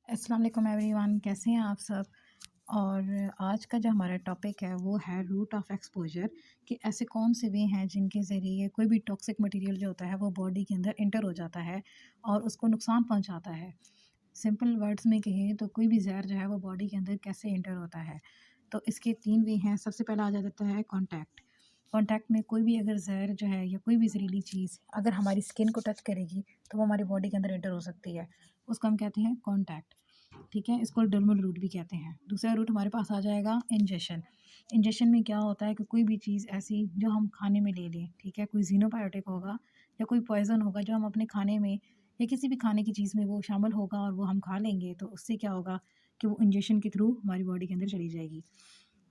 अस्सलाम वालेकुम एवरीवन, कैसे हैं आप सब। और आज का जो हमारा टॉपिक है वो है रूट ऑफ एक्सपोजर कि ऐसे कौन से वे हैं जिनके ज़रिए कोई भी टॉक्सिक मटेरियल जो होता है वो बॉडी के अंदर इंटर हो जाता है और उसको नुकसान पहुंचाता है। सिंपल वर्ड्स में कहें तो कोई भी जहर जो है वो बॉडी के अंदर कैसे इंटर होता है। तो इसके तीन वे हैं। सबसे पहला आ जाता है कांटेक्ट। कांटेक्ट में कोई भी अगर जहर जो है या कोई भी जहरीली चीज़ अगर हमारी स्किन को टच करेगी तो वो हमारी बॉडी के अंदर इंटर हो सकती है। उसको हम कहते हैं कांटेक्ट। ठीक है, इसको डर्मल रूट भी कहते हैं। दूसरा रूट हमारे पास आ जाएगा इंजेक्शन। इंजेक्शन में क्या होता है कि कोई भी चीज़ ऐसी जो हम खाने में ले लें, ठीक है, कोई ज़ीनोबायोटिक होगा या कोई पॉइज़न होगा जो हम अपने खाने में या किसी भी खाने की चीज़ में वो शामिल होगा और वो हम खा लेंगे, तो उससे क्या होगा कि वो इंजेक्शन के थ्रू हमारी बॉडी के अंदर चली जाएगी।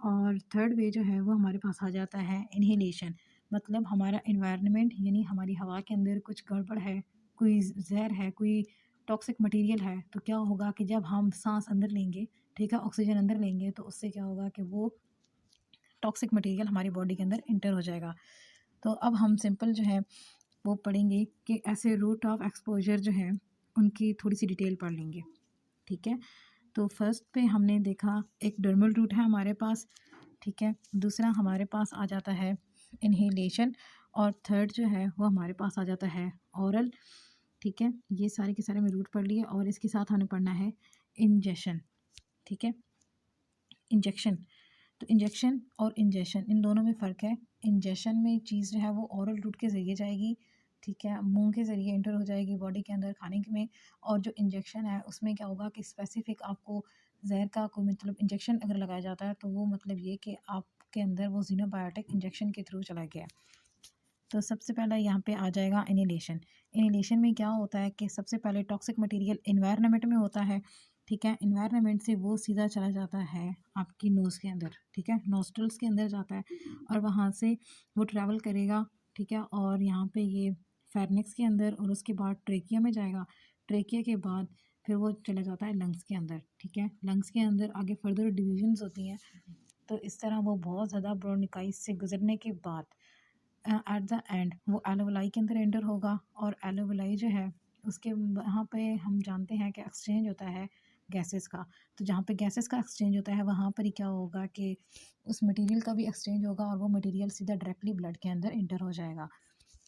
और थर्ड वे जो है वो हमारे पास आ जाता है इन्हेलेशन। मतलब हमारा एनवायरनमेंट यानी हमारी हवा के अंदर कुछ गड़बड़ है, कोई जहर है, कोई टॉक्सिक मटेरियल है, तो क्या होगा कि जब हम सांस अंदर लेंगे, ठीक है, ऑक्सीजन अंदर लेंगे, तो उससे क्या होगा कि वो टॉक्सिक मटेरियल हमारी बॉडी के अंदर इंटर हो जाएगा। तो अब हम सिंपल जो है वो पढ़ेंगे कि ऐसे रूट ऑफ एक्सपोजर जो है उनकी थोड़ी सी डिटेल पढ़ लेंगे। ठीक है, तो फर्स्ट पे हमने देखा एक डर्मल रूट है हमारे पास। ठीक है, दूसरा हमारे पास आ जाता है इन्हेलेशन और थर्ड जो है वो हमारे पास आ जाता है ओरल। ठीक है, ये सारे के सारे में रूट पढ़ लिए और इसके साथ हमें पढ़ना है इंजेक्शन। ठीक है, इंजेक्शन। तो इंजेक्शन और इंजेशन इन दोनों में फ़र्क है। इंजेक्शन में चीज़ जो है वो ओरल रूट के ज़रिए जाएगी, ठीक है, मुंह के ज़रिए इंटर हो जाएगी बॉडी के अंदर खाने के में। और जो इंजेक्शन है उसमें क्या होगा कि स्पेसिफिक आपको जहर का कोई मतलब इंजेक्शन अगर लगाया जाता है तो वो मतलब ये कि आपके अंदर वो ज़ीनोबायोटिक इंजेक्शन के थ्रू चला गया। तो सबसे पहला यहाँ पे आ जाएगा इन्हेलेशन। इन्हेलेशन में क्या होता है कि सबसे पहले टॉक्सिक मटेरियल एनवायरनमेंट में होता है। ठीक है, एनवायरनमेंट से वो सीधा चला जाता है आपकी नोज़ के अंदर, ठीक है, नॉस्ट्रल्स के अंदर जाता है और वहाँ से वो ट्रैवल करेगा। ठीक है, और यहाँ पे ये फेरिंक्स के अंदर और उसके बाद ट्रेकिया में जाएगा। ट्रेकिया के बाद फिर वो चला जाता है लंग्स के अंदर। ठीक है, लंग्स के अंदर आगे फर्दर डिविजन्स होती हैं। तो इस तरह वो बहुत ज़्यादा ब्रोंकाइटिस से गुजरने के बाद एट द एंड वो एलोवेलाई के अंदर एंटर होगा। और एलोवेलाई जो है उसके वहाँ पे हम जानते हैं कि एक्सचेंज होता है गैसेस का। तो जहाँ पे गैसेस का एक्सचेंज होता है वहाँ पर ही क्या होगा कि उस मटेरियल का भी एक्सचेंज होगा और वो मटेरियल सीधा डायरेक्टली ब्लड के अंदर इंटर हो जाएगा।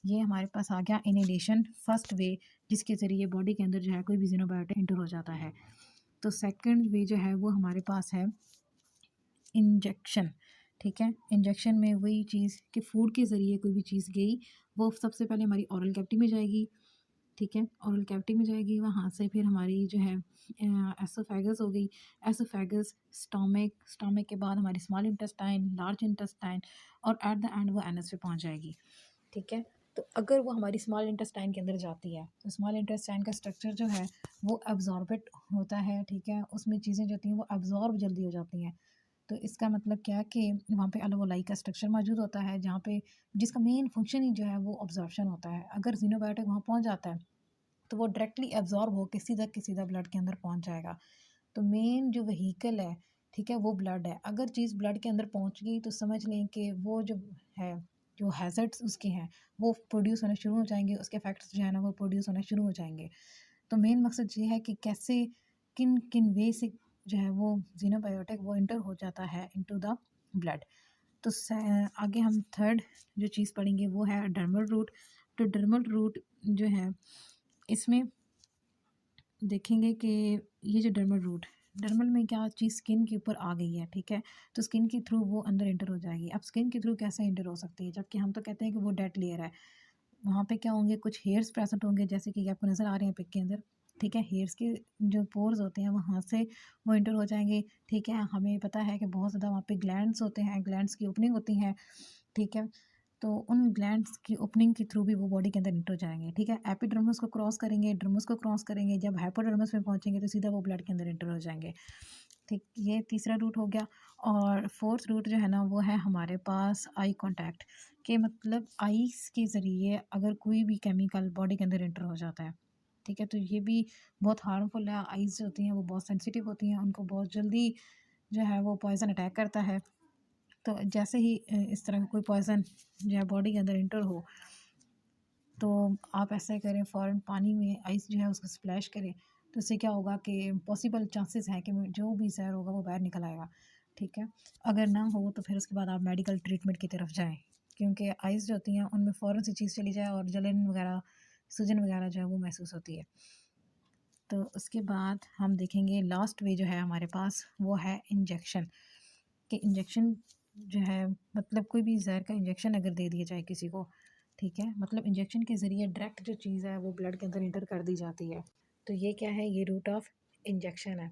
ये हमारे पास आ गया इनहेलेशन, फर्स्ट वे जिसके ज़रिए बॉडी के अंदर जो है कोई भी ज़ीनोबायोटिक इंटर हो जाता है। तो सेकंड वे जो है वो हमारे पास है इंजेक्शन। ठीक है, इंजेक्शन में वही चीज़ कि फूड के ज़रिए कोई भी चीज़ गई, वो सबसे पहले हमारी ओरल कैविटी में जाएगी। ठीक है, ओरल कैविटी में जाएगी, वहाँ से फिर हमारी जो है एसोफेगस हो गई, एसोफेगस स्टमक, स्टमक के बाद हमारी स्मॉल इंटेस्टाइन, लार्ज इंटेस्टाइन और एट द एंड वो एनस पे पहुँच जाएगी। ठीक है, तो अगर वो हमारी स्मॉल इंटेस्टाइन के अंदर जाती है तो स्मॉल इंटेस्टाइन का स्ट्रक्चर जो है वो एब्जॉर्बेट होता है। ठीक है, उसमें चीज़ें जो होती हैं वो एब्जॉर्ब जल्दी हो जाती हैं। तो इसका मतलब क्या है कि वहाँ पे एलोवेलाई का स्ट्रक्चर मौजूद होता है जहाँ पे जिसका मेन फंक्शन ही जो है वो ऑब्जॉर्प्शन होता है। अगर ज़ीनोबायोटिक वहाँ पहुँच जाता है तो वो डायरेक्टली एब्जॉर्ब होकर सीधा के सीधा ब्लड के अंदर पहुँच जाएगा। तो मेन जो व्हीकल है, ठीक है, वो ब्लड है। अगर चीज़ ब्लड के अंदर पहुँच गई तो समझ लें कि वो जो है, जो हैज़र्ड्स उसके हैं वो प्रोड्यूस होने शुरू हो जाएंगे, उसके इफेक्ट्स जो है ना वो प्रोड्यूस होने शुरू हो जाएंगे। तो मेन मकसद ये है कि कैसे किन किन वे से जो है वो ज़ीनोबायोटिक वो इंटर हो जाता है इनटू द ब्लड। तो आगे हम थर्ड जो चीज़ पढ़ेंगे वो है डर्मल रूट। तो डर्मल रूट जो है इसमें देखेंगे कि ये जो डर्मल रूट, डर्मल में क्या चीज़ स्किन के ऊपर आ गई है। ठीक है, तो स्किन के थ्रू वो अंदर इंटर हो जाएगी। अब स्किन के थ्रू कैसे इंटर हो सकती है, जबकि हम तो कहते हैं कि वो डेड लेयर है। वहाँ पे क्या होंगे, कुछ हेयर्स प्रेजेंट होंगे जैसे कि आपको नज़र आ रहे हैं पिक के अंदर। ठीक है, हेयर्स के जो पोर्स होते हैं वहाँ से वो इंटर हो जाएंगे। ठीक है, हमें पता है कि बहुत ज़्यादा वहाँ पे ग्लैंड्स होते हैं, ग्लैंड्स की ओपनिंग होती है। ठीक है, तो उन ग्लैंड्स की ओपनिंग के थ्रू भी वो बॉडी के अंदर इंटर हो जाएंगे। ठीक है, एपिडर्मिस को क्रॉस करेंगे, डर्मिस को क्रॉस करेंगे, जब हाइपोडर्मिस में पहुंचेंगे तो सीधा वो ब्लड के अंदर इंटर हो जाएंगे। ठीक, ये तीसरा रूट हो गया। और फोर्थ रूट जो है ना वो है हमारे पास आई कांटेक्ट, के मतलब आईज के ज़रिए अगर कोई भी केमिकल बॉडी के अंदर इंटर हो जाता है। ठीक है, तो ये भी बहुत हार्मफुल है। आईज जो होती हैं वो बहुत सेंसिटिव होती हैं, उनको बहुत जल्दी जो है वो पॉइजन अटैक करता है। तो जैसे ही इस तरह का कोई पॉइजन जो है बॉडी के अंदर इंटर हो तो आप ऐसा करें, फ़ौरन पानी में आइस जो है उसको स्प्लैश करें तो इससे क्या होगा कि पॉसिबल चांसेस हैं कि जो भी ज़हर होगा वो बाहर निकल आएगा, ठीक है। अगर ना हो तो फिर उसके बाद आप मेडिकल ट्रीटमेंट की तरफ जाएँ, क्योंकि आइज़ जो होती हैं उनमें फ़ौरन सी चीज़ चली जाए और जलन वगैरह, सूजन वगैरह जो है वो महसूस होती है। तो उसके बाद हम देखेंगे लास्ट वे जो है हमारे पास वो है इंजेक्शन, कि इंजेक्शन जो है मतलब कोई भी ज़हर का इंजेक्शन अगर दे दिया जाए किसी को, ठीक है, मतलब इंजेक्शन के ज़रिए डायरेक्ट जो चीज़ है वो ब्लड के अंदर इंटर कर दी जाती है। तो ये क्या है, ये रूट ऑफ इंजेक्शन है।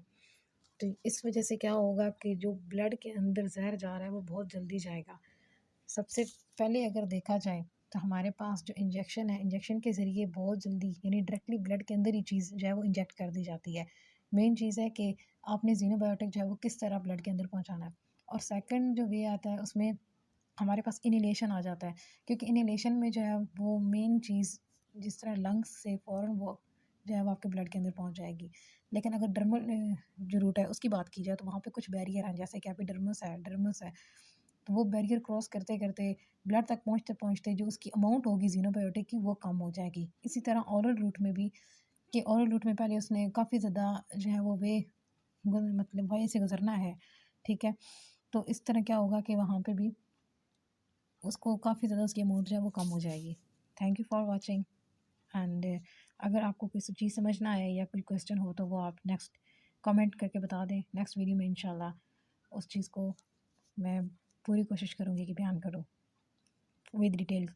तो इस वजह से क्या होगा कि जो ब्लड के अंदर ज़हर जा रहा है वो बहुत जल्दी जाएगा। सबसे पहले अगर देखा जाए तो हमारे पास जो इंजेक्शन है, इंजेक्शन के ज़रिए बहुत जल्दी यानी डायरेक्टली ब्लड के अंदर ही चीज़ जो है वो इंजेक्ट कर दी जाती है। मेन चीज़ है कि आपने ज़ीनोबायोटिक जो है वो किस तरह ब्लड के अंदर पहुँचाना है। और सेकंड जो वे आता है उसमें हमारे पास इन्हेलेशन आ जाता है, क्योंकि इन्हेलेशन में जो है वो मेन चीज़ जिस तरह लंग्स से फ़ौरन वो जो है वो आपके ब्लड के अंदर पहुँच जाएगी। लेकिन अगर डर्मल जो रूट है उसकी बात की जाए तो वहाँ पे कुछ बैरियर हैं, जैसे कि एपिडर्मिस है, डर्मिस है। तो वो बैरियर क्रॉस करते-करते ब्लड तक पहुँचते-पहुँचते जो उसकी अमाउंट होगी ज़ीनोबायोटिक की वो कम हो जाएगी। इसी तरह ओरल रूट में भी, कि ओरल रूट में पहले उसने काफ़ी ज़्यादा जो है वो वे मतलब वहीं से गुज़रना है, ठीक है? तो इस तरह क्या होगा कि वहाँ पे भी उसको काफ़ी ज़्यादा उसकी अमाउंट जो है वो कम हो जाएगी। Thank you for watching. And अगर आपको कोई सी चीज़ समझ ना आए या कोई क्वेश्चन हो तो वो आप नेक्स्ट कमेंट करके बता दें। नेक्स्ट वीडियो में इंशाल्लाह उस चीज़ को मैं पूरी कोशिश करूँगी कि बयान करूँ विद डिटेल।